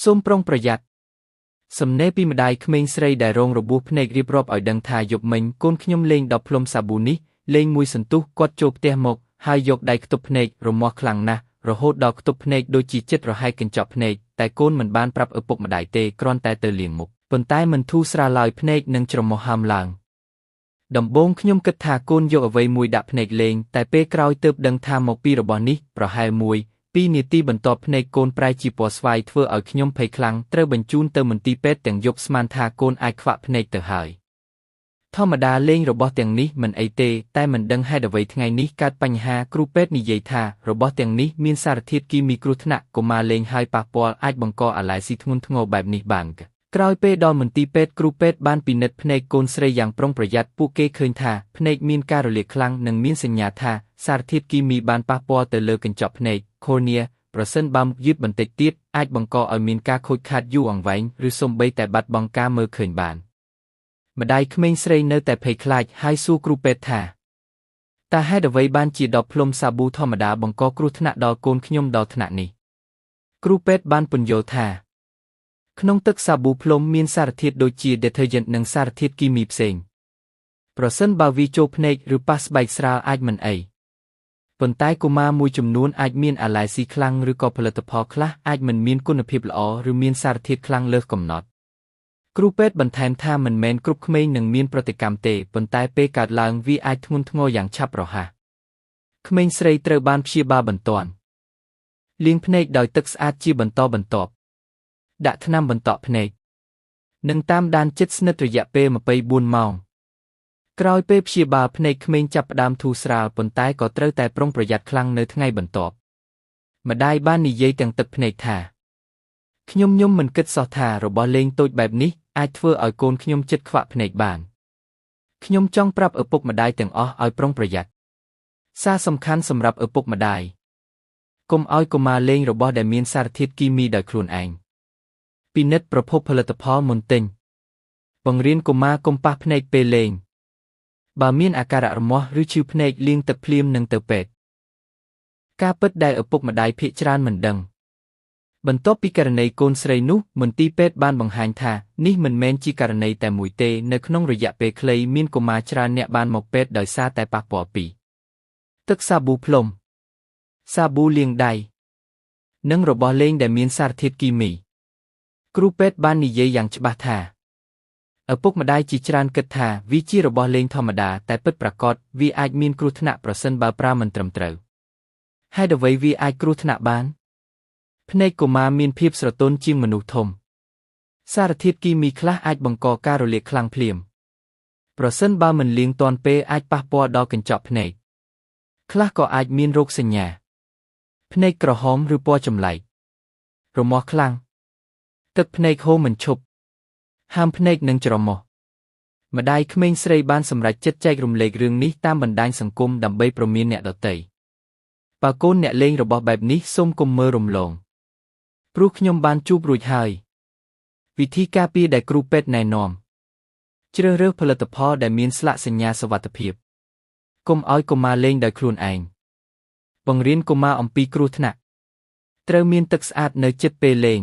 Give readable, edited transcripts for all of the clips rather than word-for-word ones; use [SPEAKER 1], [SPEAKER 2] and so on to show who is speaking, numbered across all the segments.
[SPEAKER 1] សូមប្រុងប្រយ័ត្នសំណេរពីម្ដាយក្មេងស្រីដែលរងរបួសភ្នែករៀបរាប់ឲ្យដឹងថាយប់មិញកូនខ្ញុំលេងដបផ្លុំសាប៊ូនេះលេងមួយសន្ទុះគាត់ចូលផ្ទះមកហើយយកដៃខ្ទប់ភ្នែករមាស់ខ្លាំងណាស់រហូតដល់ខ្ទប់ភ្នែកដូចជាចិត្តរហែកកញ្ចក់ភ្នែកតែកូនមិនបានប្រាប់ឪពុកម្ដាយទេគ្រាន់តែទៅលាងមុខប៉ុន្តែមិនធូរស្រាលឡើយភ្នែកនឹងច្រមុះហើមឡើងដំបូងខ្ញុំគិតថាកូនយកអ្វីមួយដាក់ភ្នែកលេងតែពេលក្រោយទើបដឹងថាមកពីរបស់នេះប្រហែល1-2 នាទីបន្ទាប់ភ្នែកកូនប្រែជាពណ៌ស្វាយធ្វើឲ្យខ្ញុំភ័យខ្លាំងត្រូវបញ្ជូនទៅមន្ទីរពេទ្យទាំងយប់ស្មានថាកូនអាចខ្វាក់ភ្នែកទៅហើយធម្មតាលេងរបស់ទាំងនេះមិនអីទេតែមិនដឹងហេតុអ្វីថ្ងៃនេះកើតបញ្ហាគ្រូពេទ្យនិយាយថារបស់ទាំងនេះមានសារធាតុគីមីគ្រោះថ្នាក់កុមារលេងហើយប៉ះពាល់អាចបង្កអាឡែស៊ីធ្ងន់ធ្ងរបែបនេះបានក្រោយពេលដល់មន្ទីរពេទ្យគ្រូពេទ្យបានពិនិត្យភ្នែកកូនស្រីយ៉ាងប្រុងប្រយ័ត្នពួកគេឃើញថាភ្នែកមានការរលាកខ្លាំងនិងមានសញ្ញាថាសារធាតុគីមីបានប៉ះពាល់ទៅលើកញ្ចក់ភ្នែក cornea ប្រសិនបើយឺតបន្តិចទៀតអាចបង្កឲ្យមានការខូចខាតយូរអង្វែងឬសូម្បីតែបាត់បង់ការមើលឃើញបានម្ដាយក្មេងស្រីនៅតែភ័យខ្លាចហើយសួរគ្រូពេទ្យថាតើហេតុអ្វីបានជាដបផ្លុំសាប៊ូធម្មតាបង្កគ្រោះថ្នាក់ដល់កូនខ្ញុំដល់ថ្នាក់នេះគ្រូពេទ្យបានពន្យល់ថាក្នុងទឹកសាប៊ូផ្លុំមានសារធាតុដូចជា detergent និងសារធាតុគីមីផ្សេងប្រសិនបើវាចូលភ្នែកឬប៉ះស្បែកស្រាលអាចមិនអីប៉ុន្តែកុមារមួយចំនួនអាចមានអាឡែស៊ីខ្លាំងឬក៏ផលិតផលខ្លះអាចមិនមានគុណភាពល្អឬមានសារធាតុខ្លាំងលើសកំណត់គ្រូពេទ្យបន្ថែមថាមិនមែនគ្រប់ក្មេងនឹងមានប្រតិកម្មទេប៉ុន្តែពេលកើតឡើងវាអាចធ្ងន់ធ្ងរយ៉ាងឆាប់រហ័សក្មេងស្រីត្រូវបានព្យាបាលបន្ទាន់លាងភ្នែកដោយទឹកស្អាតជាបន្តបន្ទាប់ដាក់ថ្នាំបន្តក់ភ្នែកនិងតាមដានជិតស្និទ្ធរយៈពេល24ម៉ោងក្រោយពេលព្យាបាលភ្នែកក្មេងចាប់ផ្ដើមធូរស្រាលប៉ុន្តែក៏ត្រូវតែប្រុងប្រយ័ត្នខ្លាំងនៅថ្ងៃបន្ទាប់ម្ដាយបាននិយាយទាំងទឹកភ្នែកថាខ្ញុំមិនគិតសោះថារបស់លេងតូចបែបនេះអាចធ្វើឲ្យកូនខ្ញុំចិត្តខ្វាក់ភ្នែកបានខ្ញុំចង់ប្រាប់ឪពុកម្ដាយទាំងអស់ឲ្យប្រុងប្រយ័ត្នសារសំខាន់សម្រាប់ឪពុកម្ដាយកុំឲ្យកុមារលេងរបស់ដែលមានសារធាតុគីមីដោយខ្លួនឯងពិនិត្យប្រភពផលិតផលមុនទិញបង្រៀនកុមារកុំប៉ះភ្នែកពេលលេងបើមានអាការៈរមាស់ឬឈឺភ្នែកលាងទឹកភ្លាមនិងទៅពេទ្យការពិតដែលឪពុកម្ដាយភាគច្រើនមិនដឹងបន្ទាប់ពីករណីកូនស្រីនោះមន្ទីរពេទ្យបានបង្ហាញថានេះមិនមែនជាករណីតែមួយទេនៅក្នុងរយៈពេលខ្លីមានកុមារច្រើនអ្នកបានមកពេទ្យដោយសារតែប៉ះពាល់ពីទឹកសាប៊ូផ្លុំសាប៊ូលាងដៃនិងរបស់លេងដែលមានសារធាតុគីមីគ្រូពេទ្យបាននិយាយយ៉ាងច្បាស់ថាឪពុកម្ដាយជាច្រើនគិតថាវាជារបស់លេងធម្មតាតែពិតប្រាកដវាអាចមានគ្រោះថ្នាក់ប្រសិនបើប្រើមិនត្រឹមត្រូវហេតុអ្វីវាអាចគ្រោះថ្នាក់បានភ្នែកកុមារមានភាពស្រទន់ជាងមនុស្សធំសារធាតុគីមីខ្លះអាចបង្កការរលាកខ្លាំងភ្លាមប្រសិនបើមិនលាងទាន់ពេលអាចប៉ះពាល់ដល់កញ្ចក់ភ្នែកខ្លះក៏អាចមានរោគសញ្ញាភ្នែកក្រហមឬពណ៌ចម្លែករមាស់ខ្លាំងទឹកភ្នែកហូរមិនឈប់ហាមភ្នែកនិងច្រមុះម្ដាយក្មេងស្រីបានសម្រេចចិត្តចែករំលែករឿងនេះតាមបណ្ដាញសង្គមដើម្បីព្រមានអ្នកដទៃបើកូនអ្នកលេងរបស់បែបនេះសូមកុំមើលរំលងព្រោះខ្ញុំបានជួបរួចហើយវិធីការពារដែលគ្រូពេទ្យណែនាំជ្រើសរើសផលិតផលដែលមានស្លាកសញ្ញាសុវត្ថិភាពកុំឲ្យកុមារលេងដោយខ្លួនឯងបង្រៀនកុមារអំពីគ្រោះថ្នាក់ត្រូវមានទឹកស្អាតនៅជិតពេលលេង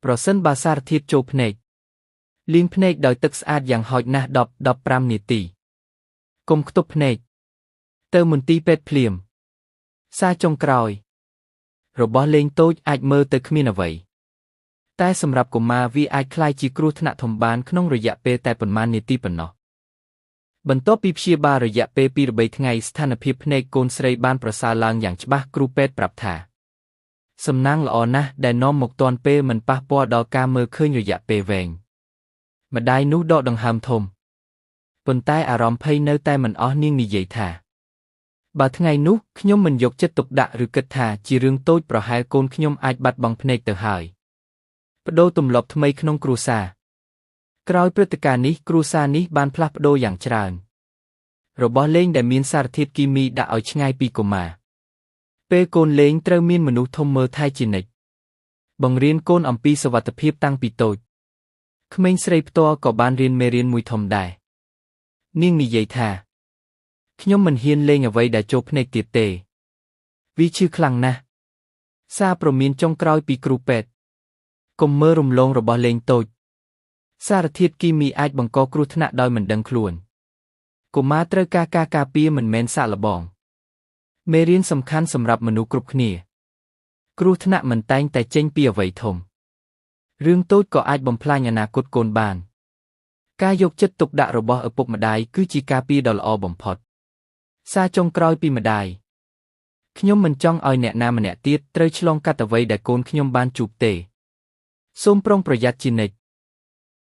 [SPEAKER 1] ប្រសិនបើសារធាតុចូលភ្នែកលាងភ្នែកដោយទឹកស្អាតយ៉ាងហោចណាស់10-15 នាទីកុំខ្ទប់ភ្នែកទៅមន្ទីរពេទ្យភ្លាមសារចុងក្រោយរបស់លេងតូចអាចមើលទៅគ្មានអ្វីតែសម្រាប់កុមារវាអាចក្លាយជាគ្រោះថ្នាក់ធំបានក្នុងរយៈពេលតែប៉ុន្មាននាទីប៉ុណ្ណោះបន្ទាប់ពីព្យាបាលរយៈពេល2-3ថ្ងៃស្ថានភាពភ្នែកកូនស្រីបានប្រសើរឡើងយ៉ាងច្បាស់គ្រូពេទ្យប្រាប់ថាសំណាងល្អណាស់ដែលនាំមកទាន់ពេលមិនប៉ះពាល់ដល់ការមើលឃើញរយៈពេលវែងម្ដាយនោះដកដង្ហើមធំប៉ុន្តែអារម្មណ៍ភ័យនៅតែមិនអស់នាងនិយាយថាបើថ្ងៃនោះខ្ញុំមិនយកចិត្តទុកដាក់ឬគិតថាជារឿងតូចប្រហែលកូនខ្ញុំអាចបាត់បង់ភ្នែកទៅហើយប្ដូរទម្លាប់ថ្មីក្នុងគ្រួសារក្រោយព្រឹត្តិការណ៍នេះគ្រួសារនេះបានផ្លាស់ប្ដូរយ៉ាងច្រើនរបស់លេងដែលមានសារធាតុគីមីដាក់ឲ្យឆ្ងាយពីកុមារពេលកូនលេងត្រូវមានមនុស្សធំមើលថែជានិច្ចបង្រៀនកូនអំពីសុវត្ថិភាពតាំងពីតូចក្មេងស្រីផ្ទាល់ក៏បានរៀនមេរៀនមួយធំដែរនាងនិយាយថាខ្ញុំមិនហ៊ានលេងអ្វីដែលចូលភ្នែកទៀតទេវាឈឺខ្លាំងណាស់សារព្រមានចុងក្រោយពីគ្រូពេទ្យ កុំមើលរំលងរបស់លេងតូចសារធាតុគីមីអាចបង្កគ្រោះថ្នាក់ដោយមិនដឹងខ្លួនកុមារត្រូវការការការពារមិនមែនសាកល្បងមេរៀនសំខាន់សម្រាប់មនុស្សគ្រប់គ្នាគ្រោះថ្នាក់មិនតែងតែចេញពីអ្វីធំរឿងតូចក៏អាចបំផ្លាញអនាគតកូនបានការយកចិត្តទុកដាក់របស់ឪពុកម្ដាយគឺជាការពារដ៏ល្អបំផុតសារចុងក្រោយពីម្ដាយខ្ញុំមិនចង់ឲ្យអ្នកណាម្នាក់ទៀតត្រូវឆ្លងកាត់អ្វីដែលកូនខ្ញុំបានជួបទេសូមប្រុងប្រយ័ត្នជានិច្ច